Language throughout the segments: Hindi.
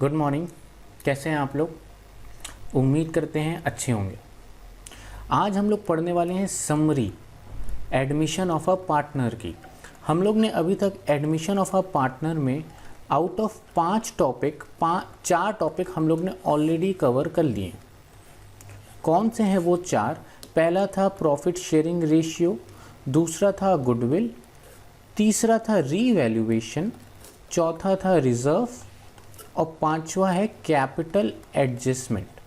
Good morning. कैसे हैं आप लोग? उम्मीद करते हैं अच्छे होंगे। आज हम लोग पढ़ने वाले हैं summary admission of a partner की। हम लोग ने अभी तक एडमिशन ऑफ अ पार्टनर में आउट ऑफ 5 टॉपिक 4 टॉपिक हम लोग ने ऑलरेडी कवर कर लिए। कौन से हैं वो 4? पहला था प्रॉफिट शेयरिंग रेशियो, दूसरा था गुडविल, तीसरा था रीवैल्यूएशन, चौथा था रिजर्व और 5वां है कैपिटल एडजस्टमेंट।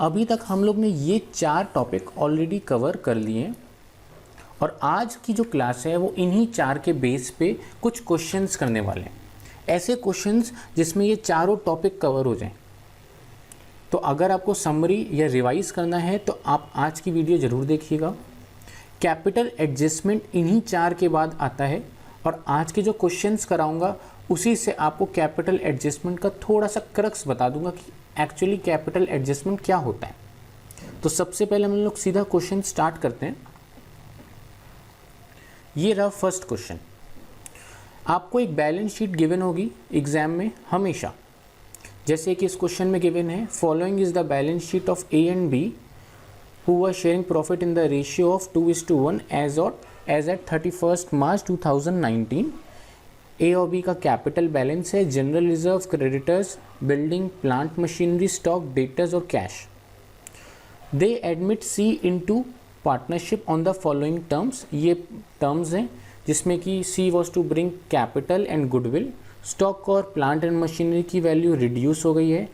अभी तक हम लोग ने ये 4 टॉपिक ऑलरेडी कवर कर लिए और आज की जो क्लास है वो इन्हीं 4 के बेस पे कुछ क्वेश्चंस करने वाले हैं। ऐसे क्वेश्चंस जिसमें ये चारों टॉपिक कवर हो जाएं। तो अगर आपको समरी या रिवाइज करना है तो आप आज की वीडियो ज़रूर देखिएगा। कैपिटल एडजस्टमेंट इन्हीं 4 के बाद आता है और आज के जो क्वेश्चंस कराऊंगा उसी से आपको कैपिटल एडजस्टमेंट का थोड़ा सा क्रक्स बता दूंगा कि एक्चुअली कैपिटल एडजस्टमेंट क्या होता है। तो सबसे पहले हम लोग सीधा क्वेश्चन स्टार्ट करते हैं। ये रहा फर्स्ट क्वेश्चन। आपको एक बैलेंस शीट गिवन होगी एग्जाम में हमेशा, जैसे कि इस क्वेश्चन में गिवन है following is the balance sheet of A and B who were sharing profit in the ratio of 2:1 as at 31 March 2019। A और बी का कैपिटल बैलेंस है, general reserve, creditors, building, plant machinery, stock, debtors और cash. They admit C into partnership on the following terms. ये टर्म्स हैं जिसमें कि C was to bring capital and goodwill, stock और प्लांट एंड मशीनरी की वैल्यू रिड्यूस हो गई है,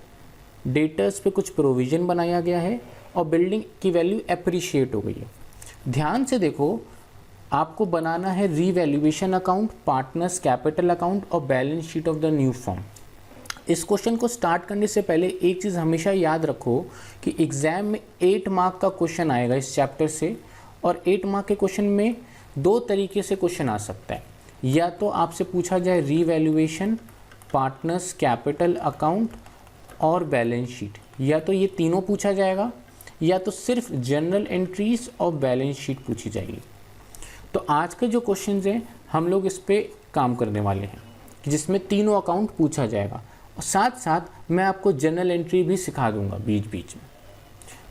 डेटर्स पे कुछ प्रोविजन बनाया गया है और बिल्डिंग की वैल्यू एप्रिशिएट हो गई है। ध्यान से देखो, आपको बनाना है revaluation account, partners capital account और balance sheet of the new form. इस क्वेश्चन को स्टार्ट करने से पहले एक चीज़ हमेशा याद रखो कि एग्जाम में 8 मार्क का क्वेश्चन आएगा इस चैप्टर से और 8 मार्क के क्वेश्चन में 2 तरीके से क्वेश्चन आ सकता है। या तो आपसे पूछा जाए रीवैल्यूएशन, पार्टनर्स कैपिटल अकाउंट और बैलेंस शीट, या तो ये तीनों पूछा जाएगा या तो सिर्फ जनरल एंट्रीज और बैलेंस शीट पूछी जाएगी। तो आज के जो क्वेश्चंस हैं हम लोग इस पे काम करने वाले हैं जिसमें तीनों अकाउंट पूछा जाएगा और साथ साथ मैं आपको जनरल एंट्री भी सिखा दूंगा बीच बीच में।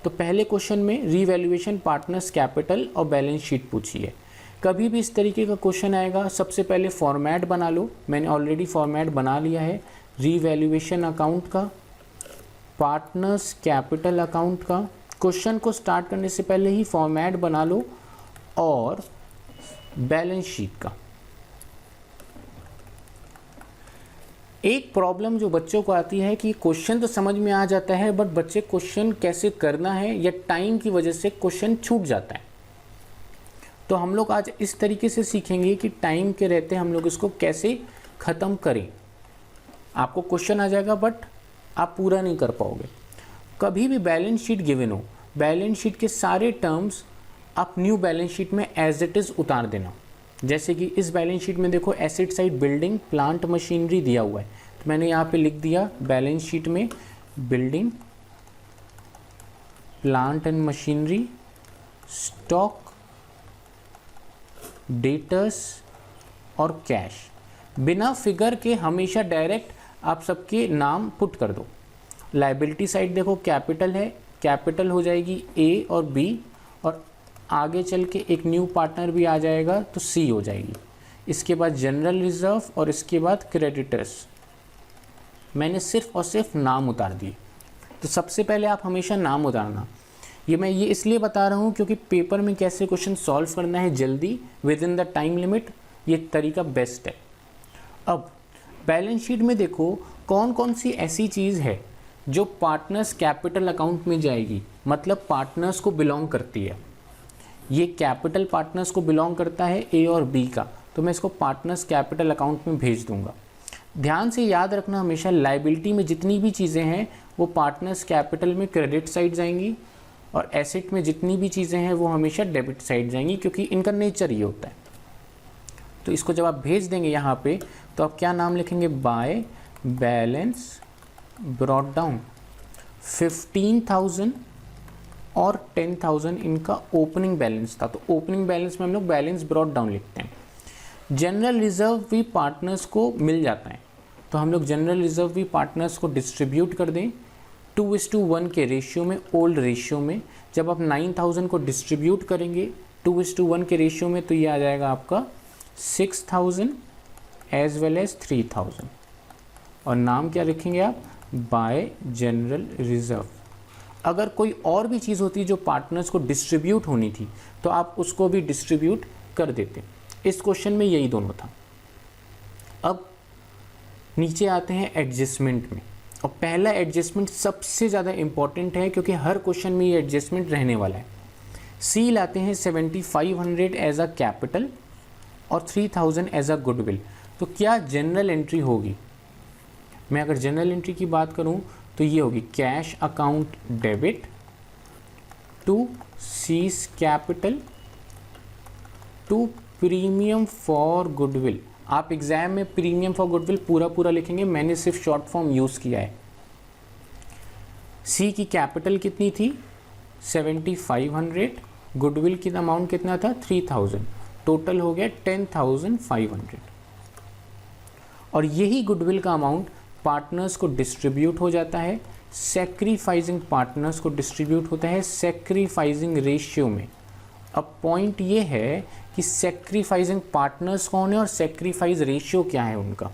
तो पहले क्वेश्चन में रीवैल्यूएशन, पार्टनर्स कैपिटल और बैलेंस शीट पूछी है। कभी भी इस तरीके का क्वेश्चन आएगा, सबसे पहले फॉर्मेट बना लो। मैंने ऑलरेडी फॉर्मेट बना लिया है रीवैल्यूएशन अकाउंट का, पार्टनर्स कैपिटल अकाउंट का। क्वेश्चन को स्टार्ट करने से पहले ही फॉर्मेट बना लो और बैलेंस शीट का। एक प्रॉब्लम जो बच्चों को आती है कि क्वेश्चन तो समझ में आ जाता है बट बच्चे क्वेश्चन कैसे करना है या टाइम की वजह से क्वेश्चन छूट जाता है। तो हम लोग आज इस तरीके से सीखेंगे कि टाइम के रहते हम लोग इसको कैसे ख़त्म करें। आपको क्वेश्चन आ जाएगा बट आप पूरा नहीं कर पाओगे। कभी भी बैलेंस शीट गिवन हो, बैलेंस शीट के सारे टर्म्स आप न्यू बैलेंस शीट में एज इट इज़ उतार देना। जैसे कि इस बैलेंस शीट में देखो asset side building, plant machinery दिया हुआ है, तो मैंने यहाँ पे लिख दिया बैलेंस शीट में building, plant and machinery, stock, debtors और कैश। बिना फिगर के हमेशा डायरेक्ट आप सबके नाम पुट कर दो। लायबिलिटी साइड देखो कैपिटल है, कैपिटल हो जाएगी ए और बी और आगे चल के एक न्यू पार्टनर भी आ जाएगा तो सी हो जाएगी। इसके बाद जनरल रिजर्व और इसके बाद क्रेडिटर्स। मैंने सिर्फ और सिर्फ नाम उतार दिए। तो सबसे पहले आप हमेशा नाम उतारना। मैं ये इसलिए बता रहा हूँ क्योंकि पेपर में कैसे क्वेश्चन सॉल्व करना है जल्दी with in the time limit, ये तरीका बेस्ट है। अब बैलेंस शीट में देखो कौन कौन सी ऐसी चीज़ है जो पार्टनर्स कैपिटल अकाउंट में जाएगी, मतलब पार्टनर्स को बिलोंग करती है। ये कैपिटल पार्टनर्स को बिलोंग करता है ए और बी का, तो मैं इसको पार्टनर्स कैपिटल अकाउंट में भेज दूंगा। ध्यान से याद रखना हमेशा लायबिलिटी में जितनी भी चीज़ें हैं वो पार्टनर्स कैपिटल में क्रेडिट साइड जाएंगी और एसेट में जितनी भी चीज़ें हैं वो हमेशा डेबिट साइड जाएंगी क्योंकि इनका नेचर ये होता है। तो इसको जब आप भेज देंगे यहाँ पे तो आप क्या नाम लिखेंगे, बाय बैलेंस ब्रॉट डाउन। 15,000 और 10,000 इनका ओपनिंग बैलेंस था, तो ओपनिंग बैलेंस में हम लोग बैलेंस ब्रॉट डाउन लिखते हैं। जनरल रिजर्व भी पार्टनर्स को मिल जाता है तो हम लोग जनरल रिजर्व भी पार्टनर्स को डिस्ट्रीब्यूट कर दें 2:1 के रेशियो में, ओल्ड रेशियो में। जब आप 9000 को डिस्ट्रीब्यूट करेंगे 2:1 के रेशियो में, तो ये आ जाएगा आपका 6000 एज वेल एज 3000। और नाम क्या रखेंगे आप? Bye general reserve. अगर कोई और भी चीज़ होती जो पार्टनर्स को डिस्ट्रीब्यूट होनी थी तो आप उसको भी डिस्ट्रीब्यूट कर देते। इस क्वेश्चन में यही दोनों था। अब नीचे आते हैं एडजस्टमेंट में, और पहला एडजस्टमेंट सबसे ज़्यादा इम्पॉर्टेंट है क्योंकि हर क्वेश्चन में ये एडजस्टमेंट रहने वाला है। सी लाते हैं 7500 एज अ कैपिटल और 3000 एज अ गुडविल। तो क्या जनरल एंट्री होगी? मैं अगर जनरल एंट्री की बात करूं तो ये होगी cash account debit to C's capital to premium for goodwill. आप एग्जाम में प्रीमियम फॉर गुडविल पूरा पूरा लिखेंगे, मैंने सिर्फ शॉर्ट फॉर्म यूज़ किया है। सी की कैपिटल कितनी थी? 7500, गुडविल की अमाउंट कितना था? 3000, टोटल हो गया 10,500। और यही गुडविल का अमाउंट पार्टनर्स को डिस्ट्रीब्यूट हो जाता है, सैक्रिफाइसिंग पार्टनर्स को डिस्ट्रीब्यूट होता है सैक्रिफाइसिंग रेशियो में। अब पॉइंट ये है कि सैक्रिफाइसिंग पार्टनर्स कौन है और सैक्रिफाइस रेशियो क्या है उनका।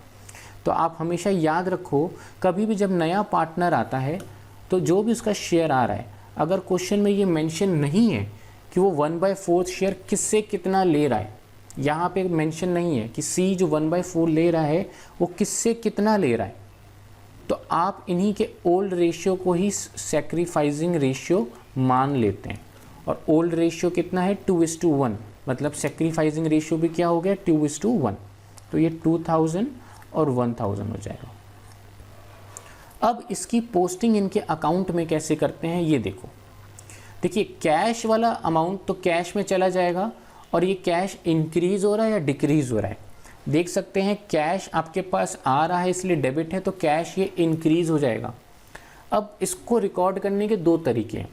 तो आप हमेशा याद रखो, कभी भी जब नया पार्टनर आता है तो जो भी उसका शेयर आ रहा है, अगर क्वेश्चन में ये मेंशन नहीं है कि वो 1/4 शेयर किससे कितना ले रहा है, यहाँ पे मेंशन नहीं है कि सी जो 1/4 ले रहा है वो किससे कितना ले रहा है, तो आप इन्हीं के ओल्ड रेशियो को ही सैक्रिफाइसिंग रेशियो मान लेते हैं। और ओल्ड रेशियो कितना है? 2:1, मतलब सैक्रिफाइसिंग रेशियो भी क्या हो गया? 2:1। तो ये 2000 और 1000 हो जाएगा। अब इसकी पोस्टिंग इनके अकाउंट में कैसे करते हैं ये देखो। देखिए कैश वाला अमाउंट तो कैश में चला जाएगा, और ये कैश इंक्रीज हो रहा है या डिक्रीज हो रहा है? देख सकते हैं कैश आपके पास आ रहा है इसलिए डेबिट है, तो कैश ये इंक्रीज हो जाएगा। अब इसको रिकॉर्ड करने के दो तरीके हैं,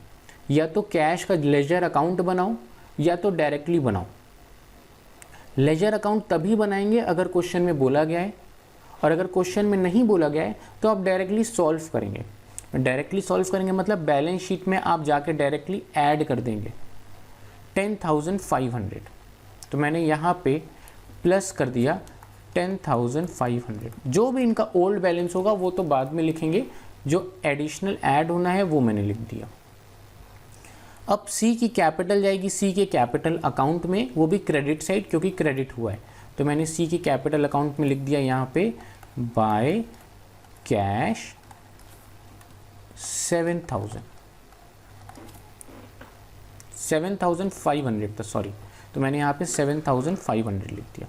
या तो कैश का लेजर अकाउंट बनाओ या तो डायरेक्टली बनाओ। लेजर अकाउंट तभी बनाएंगे अगर क्वेश्चन में बोला गया है, और अगर क्वेश्चन में नहीं बोला गया है तो आप डायरेक्टली सॉल्व करेंगे। डायरेक्टली सॉल्व करेंगे मतलब बैलेंस शीट में आप जाके डायरेक्टली ऐड कर देंगे 10,500। तो मैंने यहाँ पे प्लस कर दिया 10,500। जो भी इनका ओल्ड बैलेंस होगा वो तो बाद में लिखेंगे, जो एडिशनल ऐड होना है वो मैंने लिख दिया। अब सी की कैपिटल जाएगी सी के कैपिटल अकाउंट में, वो भी क्रेडिट साइड क्योंकि क्रेडिट हुआ है। तो मैंने सी की कैपिटल अकाउंट में लिख दिया यहाँ पे बाय कैश 7,500 था, सॉरी। तो मैंने यहाँ पे 7,500 लिख दिया।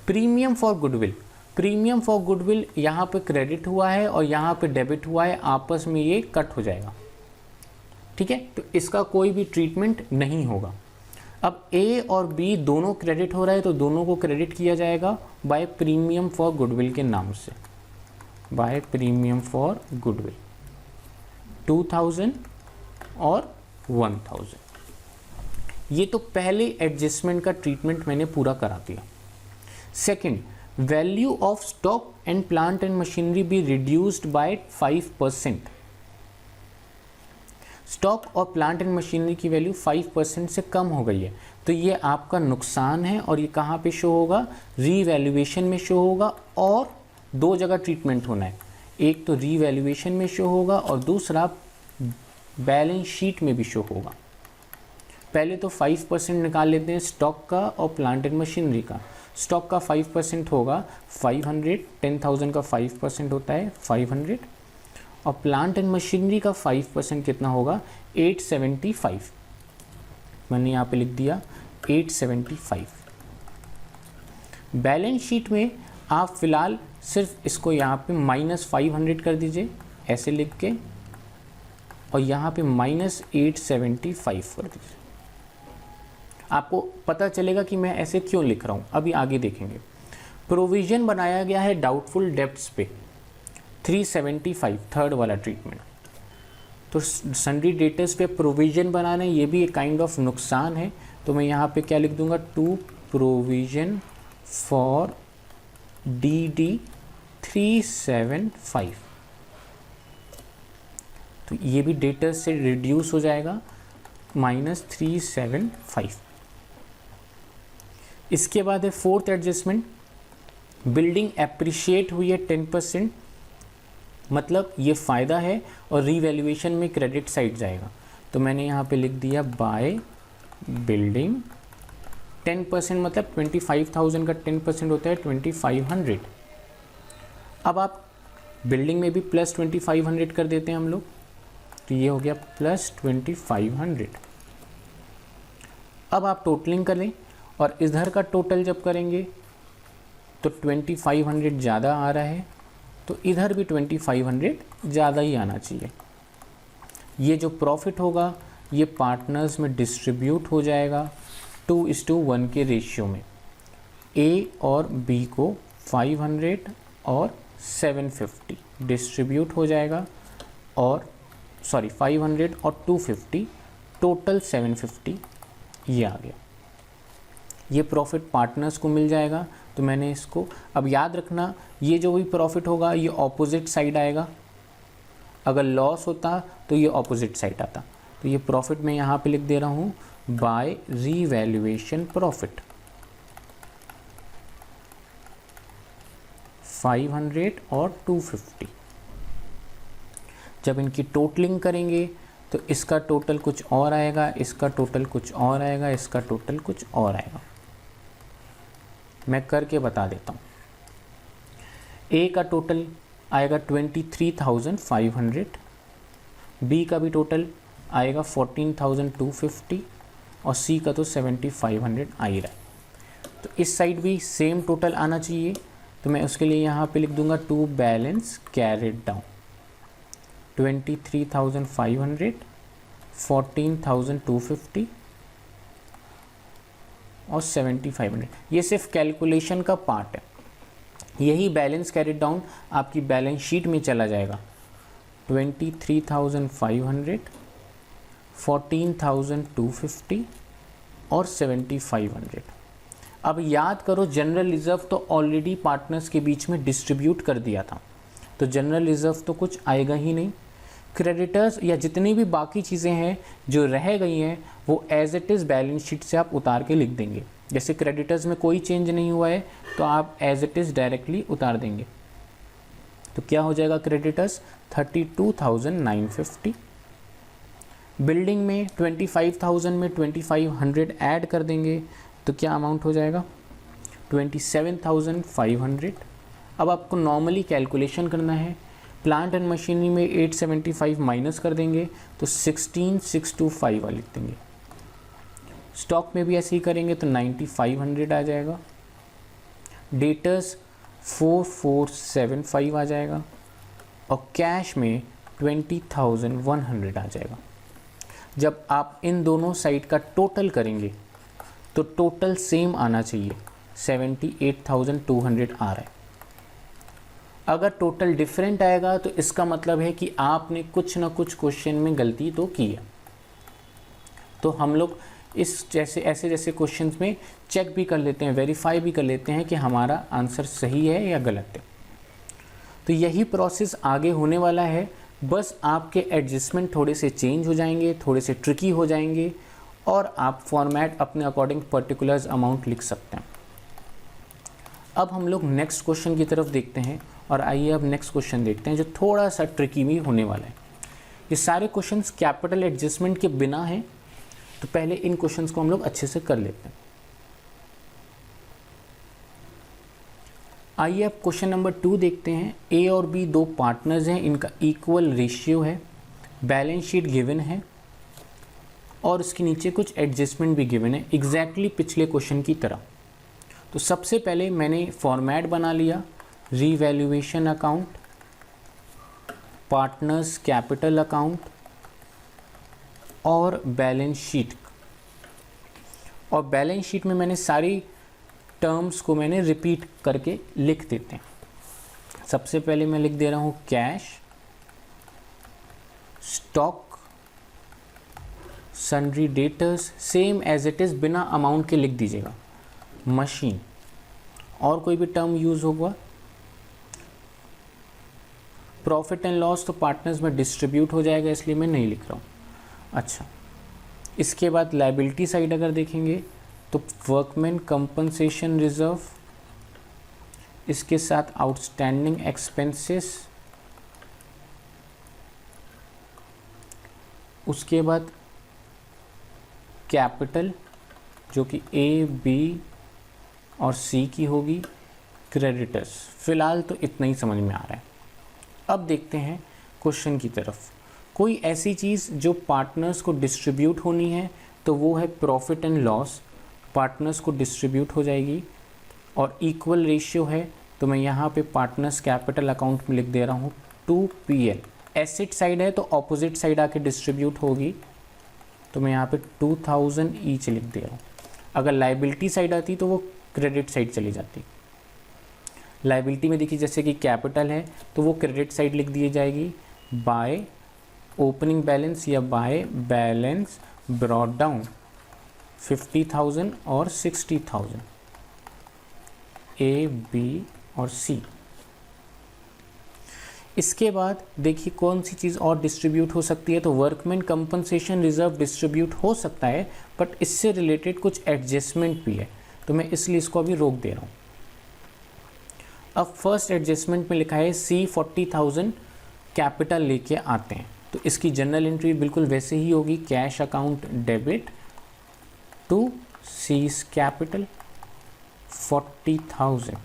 Premium for goodwill, premium for goodwill यहाँ पे क्रेडिट हुआ है और यहाँ पे डेबिट हुआ है, आपस में ये कट हो जाएगा, ठीक है। तो इसका कोई भी ट्रीटमेंट नहीं होगा। अब ए और बी दोनों क्रेडिट हो रहा है तो दोनों को क्रेडिट किया जाएगा बाय प्रीमियम फॉर गुडविल के नाम से, बाय प्रीमियम फॉर गुडविल 2000 और 1000। ये तो पहले एडजस्टमेंट का ट्रीटमेंट मैंने पूरा करा दिया। Second, value of stock and plant and machinery be reduced by 5%। Stock और प्लांट एंड मशीनरी की वैल्यू 5% से कम हो गई है, तो ये आपका नुकसान है और ये कहाँ पे शो होगा? रीवैल्यूएशन में शो होगा। और दो जगह ट्रीटमेंट होना है, एक तो रीवैल्यूएशन में शो होगा और दूसरा बैलेंस शीट में भी शो होगा। पहले तो 5% निकाल लेते हैं स्टॉक का और प्लांट एंड मशीनरी का। स्टॉक का 5% होगा 500, 10,000 का 5% होता है 500, और प्लांट एंड मशीनरी का 5% कितना होगा? 875। मैंने यहाँ पे लिख दिया 875। बैलेंस शीट में आप फिलहाल सिर्फ इसको यहाँ पे -500 कर दीजिए ऐसे लिख के, और यहाँ पे -875 कर दीजिए। आपको पता चलेगा कि मैं ऐसे क्यों लिख रहा हूँ, अभी आगे देखेंगे। प्रोविज़न बनाया गया है डाउटफुल डेब्ट्स पे 375, थर्ड वाला ट्रीटमेंट। तो सन्ड्री डेटर्स पे प्रोविज़न बनाना है, ये भी एक काइंड ऑफ नुकसान है। तो मैं यहाँ पे क्या लिख दूंगा? टू प्रोविज़न फॉर DD 375, तो ये भी डेटर्स से रिड्यूस हो जाएगा -375। इसके बाद है फोर्थ एडजस्टमेंट, बिल्डिंग एप्रिशिएट हुई है 10%, मतलब ये फ़ायदा है और रीवैल्यूएशन में क्रेडिट साइड जाएगा। तो मैंने यहाँ पे लिख दिया बाय बिल्डिंग 10%, मतलब 25,000 का 10% होता है 2500। अब आप बिल्डिंग में भी प्लस 2500 कर देते हैं हम लोग, तो ये हो गया प्लस 2500। अब आप टोटलिंग करें और इधर का टोटल जब करेंगे तो 2500 ज़्यादा आ रहा है, तो इधर भी 2500 ज़्यादा ही आना चाहिए। ये जो प्रॉफिट होगा ये पार्टनर्स में डिस्ट्रीब्यूट हो जाएगा 2:1 के रेशियो में। ए और बी को 500 और 750 डिस्ट्रीब्यूट हो जाएगा, और 500 और 250, टोटल 750 ये आ गया। ये प्रॉफिट पार्टनर्स को मिल जाएगा। तो मैंने इसको, अब याद रखना ये जो भी प्रॉफिट होगा ये ऑपोजिट साइड आएगा, अगर लॉस होता तो ये ऑपोजिट साइड आता। तो ये प्रॉफिट मैं यहाँ पे लिख दे रहा हूँ बाय रीवैल्यूएशन प्रॉफिट 500 और 250। जब इनकी टोटलिंग करेंगे तो इसका टोटल कुछ और आएगा, इसका टोटल कुछ और आएगा, इसका टोटल कुछ और आएगा। मैं करके बता देता हूँ। ए का टोटल आएगा 23,500, बी का भी टोटल आएगा 14,250 और सी का तो 7,500 आ ही रहा है। तो इस साइड भी सेम टोटल आना चाहिए, तो मैं उसके लिए यहाँ पे लिख दूंगा टू बैलेंस कैरिड डाउन 23,500, 14,250 और 7,500। ये सिर्फ कैलकुलेशन का पार्ट है, यही बैलेंस कैरिड डाउन आपकी बैलेंस शीट में चला जाएगा। 23,500, 14,250 और 7,500। अब याद करो जनरल रिजर्व तो ऑलरेडी पार्टनर्स के बीच में डिस्ट्रीब्यूट कर दिया था, तो जनरल रिजर्व तो कुछ आएगा ही नहीं। क्रेडिटर्स या जितनी भी बाकी चीज़ें हैं जो रह गई हैं वो as it is balance sheet से आप उतार के लिख देंगे। जैसे क्रेडिटर्स में कोई चेंज नहीं हुआ है तो आप एज इट इज़ डायरेक्टली उतार देंगे। तो क्या हो जाएगा क्रेडिटर्स 32,950। बिल्डिंग में 25,000 में 2,500 ऐड कर देंगे तो क्या अमाउंट हो जाएगा 27,500। अब आपको नॉर्मली कैलकुलेशन करना है, प्लांट एंड मशीनरी में 875 माइनस कर देंगे तो 16,625 लिख देंगे। स्टॉक में भी ऐसे ही करेंगे तो 9,500 आ जाएगा। डेटर्स 4,475 आ जाएगा और कैश में 20,100 आ जाएगा। जब आप इन दोनों साइड का टोटल करेंगे तो टोटल सेम आना चाहिए, 78,200 आ रहा है। अगर टोटल डिफरेंट आएगा तो इसका मतलब है कि आपने कुछ ना कुछ क्वेश्चन में गलती तो की है। तो हम लोग इस जैसे क्वेश्चंस में चेक भी कर लेते हैं, वेरीफाई भी कर लेते हैं कि हमारा आंसर सही है या गलत है। तो यही प्रोसेस आगे होने वाला है, बस आपके एडजस्टमेंट थोड़े से चेंज हो जाएंगे, थोड़े से ट्रिकी हो जाएंगे और आप फॉर्मेट अपने अकॉर्डिंग पर्टिकुलर्स अमाउंट लिख सकते हैं। अब हम लोग नेक्स्ट क्वेश्चन की तरफ देखते हैं और आइए अब नेक्स्ट क्वेश्चन देखते हैं जो थोड़ा सा ट्रिकी भी होने वाला है। ये सारे क्वेश्चंस कैपिटल एडजस्टमेंट के बिना हैं, तो पहले इन क्वेश्चंस को हम लोग अच्छे से कर लेते हैं। आइए अब क्वेश्चन नंबर 2 देखते हैं। ए और बी दो पार्टनर्स हैं, इनका इक्वल रेशियो है, बैलेंस शीट गिवन है और उसके नीचे कुछ एडजस्टमेंट भी गिवन है, एग्जैक्टली पिछले क्वेश्चन की तरह। तो सबसे पहले मैंने फॉर्मेट बना लिया, revaluation account, partners capital account और बैलेंस शीट। और बैलेंस शीट में मैंने सारी टर्म्स को मैंने रिपीट करके लिख देते हैं। सबसे पहले मैं लिख दे रहा हूँ cash, stock, sundry debtors, same as it is बिना अमाउंट के लिख दीजिएगा, मशीन, और कोई भी टर्म यूज़ होगा? प्रॉफिट एंड लॉस तो पार्टनर्स में डिस्ट्रीब्यूट हो जाएगा, इसलिए मैं नहीं लिख रहा हूँ। अच्छा, इसके बाद लायबिलिटी साइड अगर देखेंगे तो वर्कमैन कंपनसेशन रिजर्व, इसके साथ आउटस्टैंडिंग एक्सपेंसेस, उसके बाद कैपिटल जो कि ए, बी और सी की होगी, क्रेडिटर्स। फिलहाल तो इतना ही समझ में आ रहा है। अब देखते हैं क्वेश्चन की तरफ। कोई ऐसी चीज़ जो पार्टनर्स को डिस्ट्रीब्यूट होनी है तो वो है प्रॉफिट एंड लॉस, पार्टनर्स को डिस्ट्रीब्यूट हो जाएगी और इक्वल रेशियो है, तो मैं यहाँ पे पार्टनर्स कैपिटल अकाउंट में लिख दे रहा हूँ 2PL। एसेट साइड है तो ऑपोजिट साइड आके डिस्ट्रीब्यूट होगी, तो मैं यहाँ पे 2000 ईच लिख दे रहा हूँ। अगर लायबिलिटी साइड आती तो वो क्रेडिट साइड चली जाती। लायबिलिटी में देखिए जैसे कि कैपिटल है तो वो क्रेडिट साइड लिख दी जाएगी बाय ओपनिंग बैलेंस या बाय बैलेंस ब्रॉट डाउन 50,000 और 60,000, ए, बी और सी। इसके बाद देखिए कौन सी चीज़ और डिस्ट्रीब्यूट हो सकती है, तो वर्कमैन कंपनसेशन रिजर्व डिस्ट्रीब्यूट हो सकता है, बट इससे रिलेटेड कुछ एडजस्टमेंट भी है, तो मैं इसलिए इसको अभी रोक दे रहा हूँ। अब फर्स्ट एडजस्टमेंट में लिखा है C40,000 कैपिटल लेके आते हैं, तो इसकी जनरल एंट्री बिल्कुल वैसे ही होगी, cash account debit to C's capital 40,000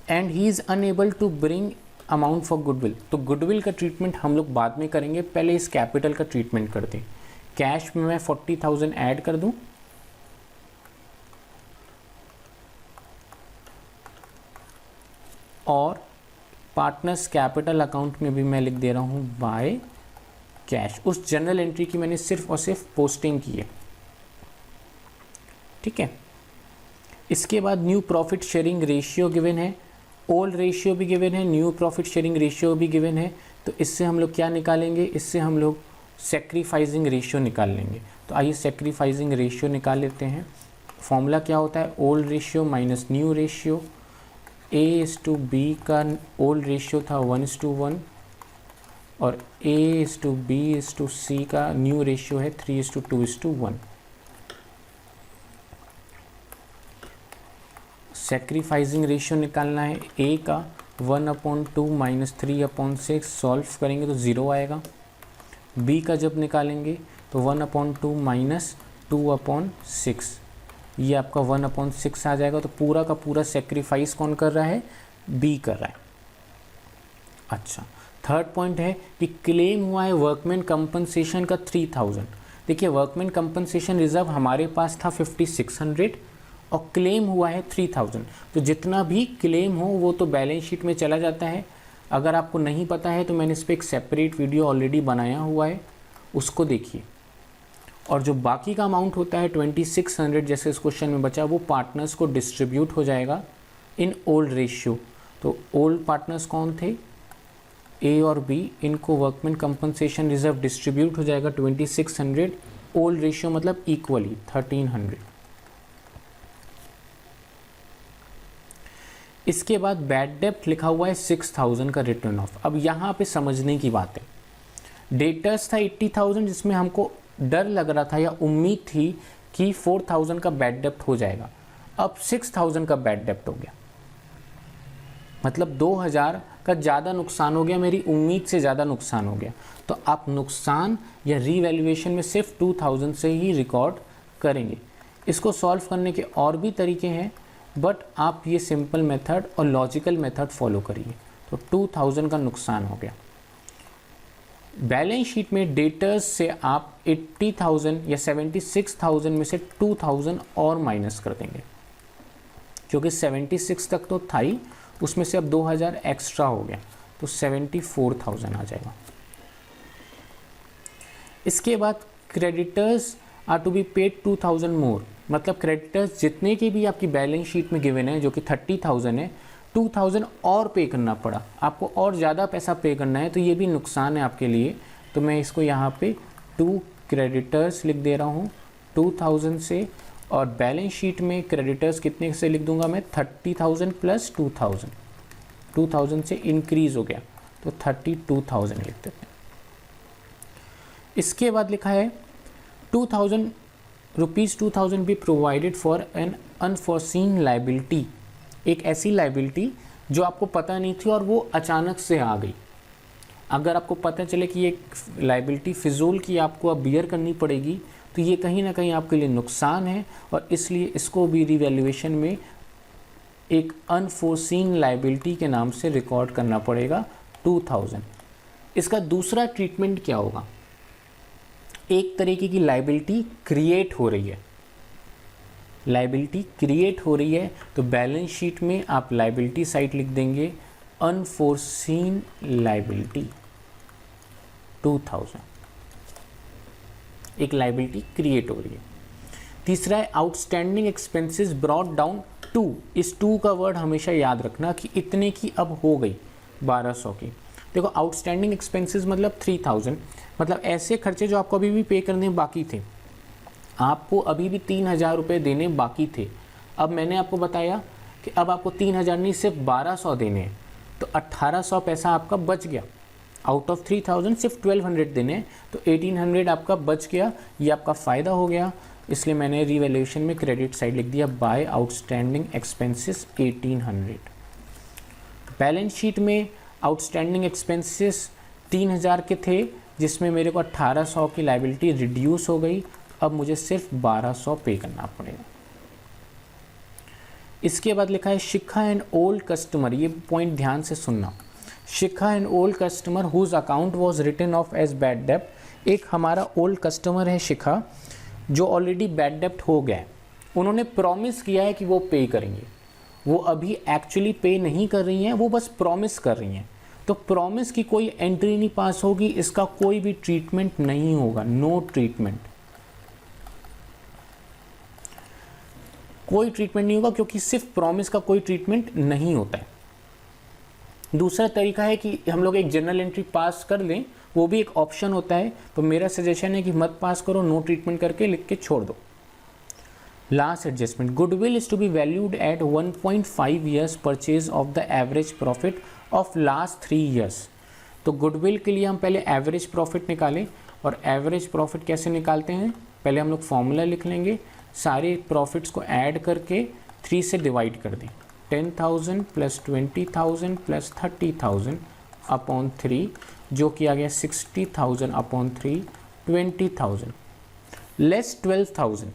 and he is unable to bring amount for goodwill. तो गुडविल का ट्रीटमेंट हम लोग बाद में करेंगे, पहले इस कैपिटल का ट्रीटमेंट कर दें। कैश में मैं 40,000 ऐड कर दूं और पार्टनर्स कैपिटल अकाउंट में भी मैं लिख दे रहा हूं बाय कैश। उस जनरल एंट्री की मैंने सिर्फ और सिर्फ पोस्टिंग की है, ठीक है। इसके बाद new profit sharing ratio given है, ओल्ड रेशियो भी गिवन है, न्यू प्रॉफिट शेयरिंग रेशियो भी गिवन है, तो इससे हम लोग क्या निकालेंगे, इससे हम लोग सेक्रीफाइसिंग रेशियो निकाल लेंगे। तो आइए सेक्रीफाइसिंग रेशियो निकाल लेते हैं। फॉर्मूला क्या होता है, old ratio minus new ratio. A/B का ओल्ड रेशियो था 1:1 और A/B/C का न्यू रेशियो है 3:2:1। सेक्रीफाइसिंग रेशियो निकालना है, A का 1/2 माइनस 3/6, सॉल्व करेंगे तो 0 आएगा। B का जब निकालेंगे तो 1/2 माइनस 2/6, ये आपका 1/6 आ जाएगा। तो पूरा का पूरा सेक्रीफाइस कौन कर रहा है, B कर रहा है। अच्छा, थर्ड पॉइंट है कि क्लेम हुआ है वर्कमैन कंपनसेशन का 3000। देखिए वर्कमैन कंपनसेशन रिजर्व हमारे पास था 5600 और क्लेम हुआ है 3000, तो जितना भी क्लेम हो वो तो बैलेंस शीट में चला जाता है। अगर आपको नहीं पता है तो मैंने इस पर एक सेपरेट वीडियो ऑलरेडी बनाया हुआ है, उसको देखिए। और जो बाकी का अमाउंट होता है 2600 जैसे इस क्वेश्चन में बचा, वो पार्टनर्स को डिस्ट्रीब्यूट हो जाएगा इन ओल्ड रेशियो। तो ओल्ड पार्टनर्स कौन थे, ए और बी, इनको वर्कमैन कंपनसेशन रिजर्व डिस्ट्रीब्यूट हो जाएगा 2600, ओल्ड रेशियो मतलब इक्वली 1300। इसके बाद बैड डेप्ट लिखा हुआ है 6000 का रिटर्न ऑफ। अब यहाँ पे समझने की बात है, डेटर्स था 80,000 जिसमें हमको डर लग रहा था या उम्मीद थी कि 4000 का बैड डेप्ट हो जाएगा, अब 6000 का बैड डेप्ट हो गया, मतलब 2000 का ज़्यादा नुकसान हो गया, मेरी उम्मीद से ज़्यादा नुकसान हो गया। तो आप नुकसान या रीवैल्यूएशन में सिर्फ 2000 से ही रिकॉर्ड करेंगे। इसको सॉल्व करने के और भी तरीके हैं, बट आप ये सिंपल मेथड और लॉजिकल मेथड फॉलो करिए। तो 2000 का नुकसान हो गया। बैलेंस शीट में डेटर्स से आप 80,000 या 76,000 में से 2000 और माइनस कर देंगे, क्योंकि 76 तक तो था ही, उसमें से अब 2000 एक्स्ट्रा हो गया, तो 74,000 आ जाएगा। इसके बाद creditors are to be paid 2000 more, मतलब क्रेडिटर्स जितने की भी आपकी बैलेंस शीट में गिवन है जो कि 30,000 है, 2000 और पे करना पड़ा, आपको और ज़्यादा पैसा पे करना है, तो ये भी नुकसान है आपके लिए। तो मैं इसको यहाँ पे 2 क्रेडिटर्स लिख दे रहा हूँ 2000 से, और बैलेंस शीट में क्रेडिटर्स कितने से लिख दूंगा मैं, 30,000 प्लस 2,000, 2,000 से इंक्रीज हो गया तो 32,000 लिख देते हैं। इसके बाद लिखा है 2,000 rupees 2,000 be provided for an unforeseen liability, एक ऐसी लाइबिलिटी जो आपको पता नहीं थी और वो अचानक से आ गई। अगर आपको पता चले कि ये लाइबिलिटी फिजूल की आपको अब बियर करनी पड़ेगी तो ये कहीं ना कहीं आपके लिए नुकसान है और इसलिए इसको भी रिवैल्यूएशन में एक अनफोर्सीन लाइबिलिटी के नाम से रिकॉर्ड करना पड़ेगा 2,000। इसका दूसरा ट्रीटमेंट क्या होगा, एक तरीके की लाइबिलिटी क्रिएट हो रही है, लाइबिलिटी क्रिएट हो रही है तो बैलेंस शीट में आप लाइबिलिटी साइड लिख देंगे अनफोर्सीन लाइबिलिटी 2,000, एक लाइबिलिटी क्रिएट हो रही है। तीसरा है outstanding expenses brought down to, इस टू का वर्ड हमेशा याद रखना कि इतने की अब हो गई 1,200 की। देखो आउटस्टैंडिंग एक्सपेंसेस मतलब 3,000, मतलब ऐसे खर्चे जो आपको अभी भी पे करने बाकी थे, आपको अभी भी 3,000 रुपये देने बाकी थे। अब मैंने आपको बताया कि अब आपको 3,000 नहीं सिर्फ 1,200 देने हैं, तो 1,800 पैसा आपका बच गया। आउट ऑफ 3,000 सिर्फ 1,200 देने हैं तो 1,800 आपका बच गया, ये आपका फ़ायदा हो गया। इसलिए मैंने रिवैल्यूएशन में क्रेडिट साइड लिख दिया by outstanding expenses 1,800। Balance sheet में आउटस्टैंडिंग एक्सपेंसेस 3,000 के थे जिसमें मेरे को 1,800 की लाइबिलिटी रिड्यूस हो गई, अब मुझे सिर्फ 1,200 पे करना पड़ेगा। इसके बाद लिखा है शिखा एंड ओल्ड कस्टमर, ये पॉइंट ध्यान से सुनना, Shikha and old customer whose account was written off as bad डेप्ट, एक हमारा ओल्ड कस्टमर है शिखा जो ऑलरेडी बैड डेप्ट हो गया है, उन्होंने प्रॉमिस किया है कि वो पे करेंगे, वो अभी एक्चुअली पे नहीं कर रही हैं, वो बस प्रॉमिस कर रही हैं, तो प्रॉमिस की कोई एंट्री नहीं पास होगी, इसका कोई भी ट्रीटमेंट नहीं होगा, नो ट्रीटमेंट, कोई ट्रीटमेंट नहीं होगा क्योंकि सिर्फ प्रॉमिस का कोई ट्रीटमेंट नहीं होता है। दूसरा तरीका है कि हम लोग एक जनरल एंट्री पास कर लें, वो भी एक ऑप्शन होता है, तो मेरा सजेशन है कि मत पास करो, नो ट्रीटमेंट करके लिख के छोड़ दो। Last adjustment, goodwill is to be valued at 1.5 years purchase of the average profit of last 3 years. तो गुडविल के लिए हम पहले एवरेज प्रॉफिट निकालें, और एवरेज प्रॉफिट कैसे निकालते हैं, पहले हम लोग फॉर्मूला लिख लेंगे, सारे प्रॉफिट्स को ऐड करके 3 से डिवाइड कर दें, 10,000 प्लस 20,000 प्लस 30,000 अपॉन 3, जो कि आ गया 60,000 अपॉन 3, 20,000 लेस 12,000।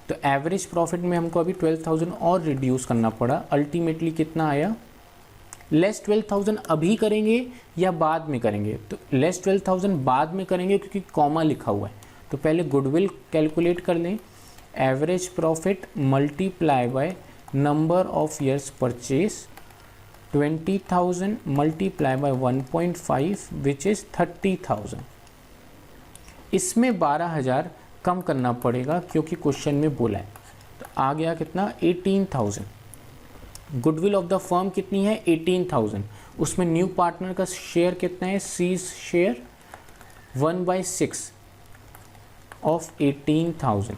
तो एवरेज प्रॉफिट में हमको अभी 12,000 और रिड्यूस करना पड़ा, अल्टीमेटली कितना आया, लेस 12,000 अभी करेंगे या बाद में करेंगे, तो लेस 12,000 बाद में करेंगे क्योंकि कॉमा लिखा हुआ है। तो पहले गुडविल कैलकुलेट कर लें, average profit multiply by number of years purchase, 20,000 multiply by 1.5 which is 30,000। इसमें 12,000 कम करना पड़ेगा क्योंकि क्वेश्चन में बोला है, तो आ गया कितना 18,000। गुडविल ऑफ द फर्म कितनी है 18,000, उसमें न्यू पार्टनर का शेयर कितना है, सीज शेयर 1/6 ऑफ 18,000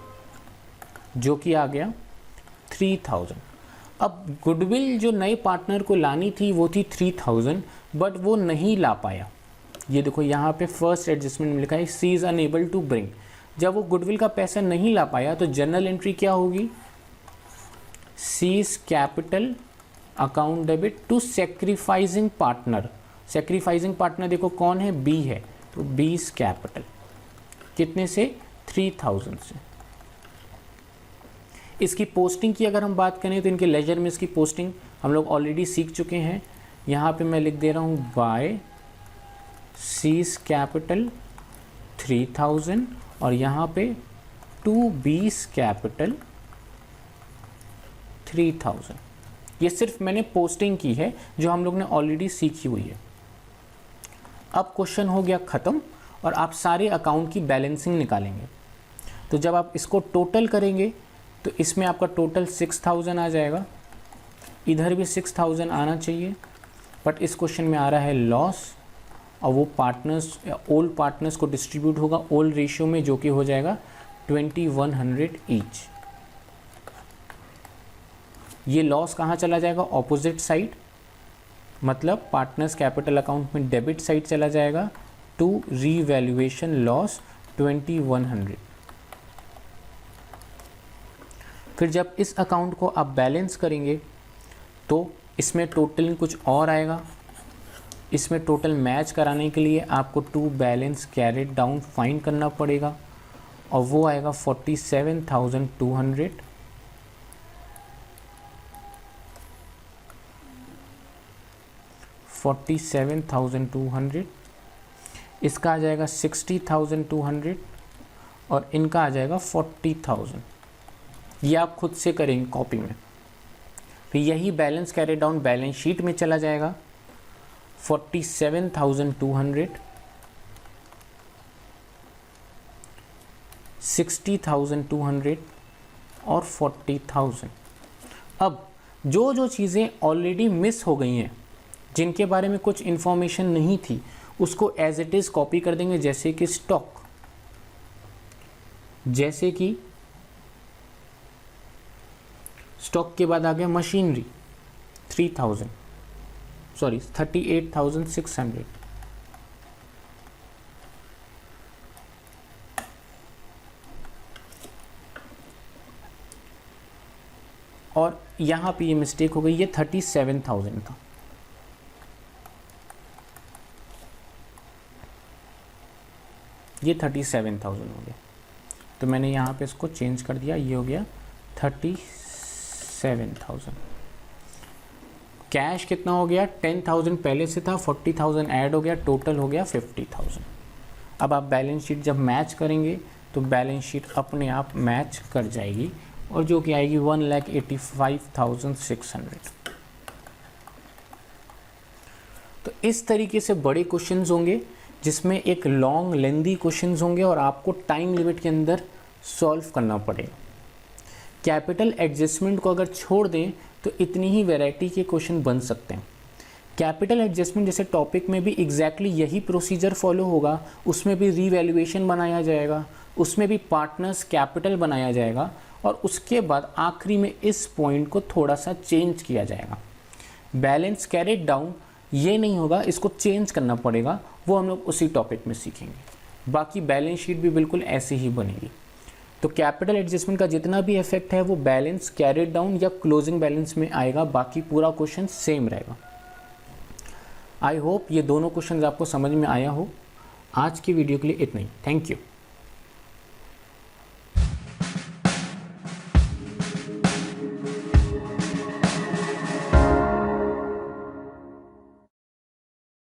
जो कि आ गया 3,000। अब गुडविल जो नए पार्टनर को लानी थी वो थी 3,000, बट वो नहीं ला पाया। ये देखो यहाँ पे फर्स्ट एडजस्टमेंट में लिखा है सी इज़ अनएबल टू ब्रिंग, जब वो गुडविल का पैसा नहीं ला पाया तो जनरल एंट्री क्या होगी, C's capital account debit to sacrificing partner. Sacrificing partner देखो कौन है, बी है, तो बीज कैपिटल कितने से 3,000 से। इसकी पोस्टिंग की अगर हम बात करें तो इनके लेजर में इसकी पोस्टिंग हम लोग ऑलरेडी सीख चुके हैं। यहाँ पे मैं लिख दे रहा हूँ बाय सीज कैपिटल 3,000 और यहाँ पे टू बीज कैपिटल 3,000। ये सिर्फ मैंने पोस्टिंग की है जो हम लोग ने ऑलरेडी सीखी हुई है। अब क्वेश्चन हो गया ख़त्म और आप सारे अकाउंट की बैलेंसिंग निकालेंगे। तो जब आप इसको टोटल करेंगे तो इसमें आपका टोटल 6,000 आ जाएगा, इधर भी 6,000 आना चाहिए, बट इस क्वेश्चन में आ रहा है लॉस और वो पार्टनर्स या ओल्ड पार्टनर्स को डिस्ट्रीब्यूट होगा ओल्ड रेशियो में, जो कि हो जाएगा 2100 ईच। ये लॉस कहाँ चला जाएगा? ऑपोजिट साइड, मतलब पार्टनर्स कैपिटल अकाउंट में डेबिट साइड चला जाएगा टू रीवैल्यूएशन लॉस 2100। फिर जब इस अकाउंट को आप बैलेंस करेंगे तो इसमें टोटल कुछ और आएगा। इसमें टोटल मैच कराने के लिए आपको to balance carried down find करना पड़ेगा और वो आएगा 47,200। इसका आ जाएगा 60,200 और इनका आ जाएगा 40,000। ये आप खुद से करेंगे कॉपी में। फिर यही balance carry down balance sheet में चला जाएगा 47,200, 60,200 और 40,000। अब जो जो चीज़ें ऑलरेडी मिस हो गई हैं, जिनके बारे में कुछ इन्फॉर्मेशन नहीं थी, उसको एज इट इज़ कॉपी कर देंगे। जैसे कि स्टॉक, जैसे कि स्टॉक के बाद आ गया मशीनरी 38,600। और यहाँ पे ये मिस्टेक हो गई, ये 37,000 था। ये 37,000 हो गया, तो मैंने यहाँ पे इसको चेंज कर दिया, ये हो गया 37,000। कैश कितना हो गया? 10,000 पहले से था, 40,000 ऐड हो गया, टोटल हो गया 50,000। अब आप बैलेंस शीट जब मैच करेंगे तो बैलेंस शीट अपने आप मैच कर जाएगी और जो कि आएगी 1,85,600। तो इस तरीके से बड़े क्वेश्चंस होंगे जिसमें एक लॉन्ग लेंदी क्वेश्चंस होंगे और आपको टाइम लिमिट के अंदर सॉल्व करना पड़ेगा। कैपिटल एडजस्टमेंट को अगर छोड़ दें तो इतनी ही वैरायटी के क्वेश्चन बन सकते हैं। कैपिटल एडजस्टमेंट जैसे टॉपिक में भी एग्जैक्टली यही प्रोसीजर फॉलो होगा, उसमें भी रीवैल्यूएशन बनाया जाएगा, उसमें भी पार्टनर्स कैपिटल बनाया जाएगा और उसके बाद आखिरी में इस पॉइंट को थोड़ा सा चेंज किया जाएगा। बैलेंस कैरिड डाउन ये नहीं होगा, इसको चेंज करना पड़ेगा, वो हम लोग उसी टॉपिक में सीखेंगे। बाकी बैलेंस शीट भी बिल्कुल ऐसे ही बनेगी। तो कैपिटल एडजस्टमेंट का जितना भी इफेक्ट है वो बैलेंस कैरिड डाउन या क्लोजिंग बैलेंस में आएगा, बाकी पूरा क्वेश्चन सेम रहेगा। आई होप ये दोनों क्वेश्चन आपको समझ में आया हो। आज की वीडियो के लिए इतना ही। Thank you.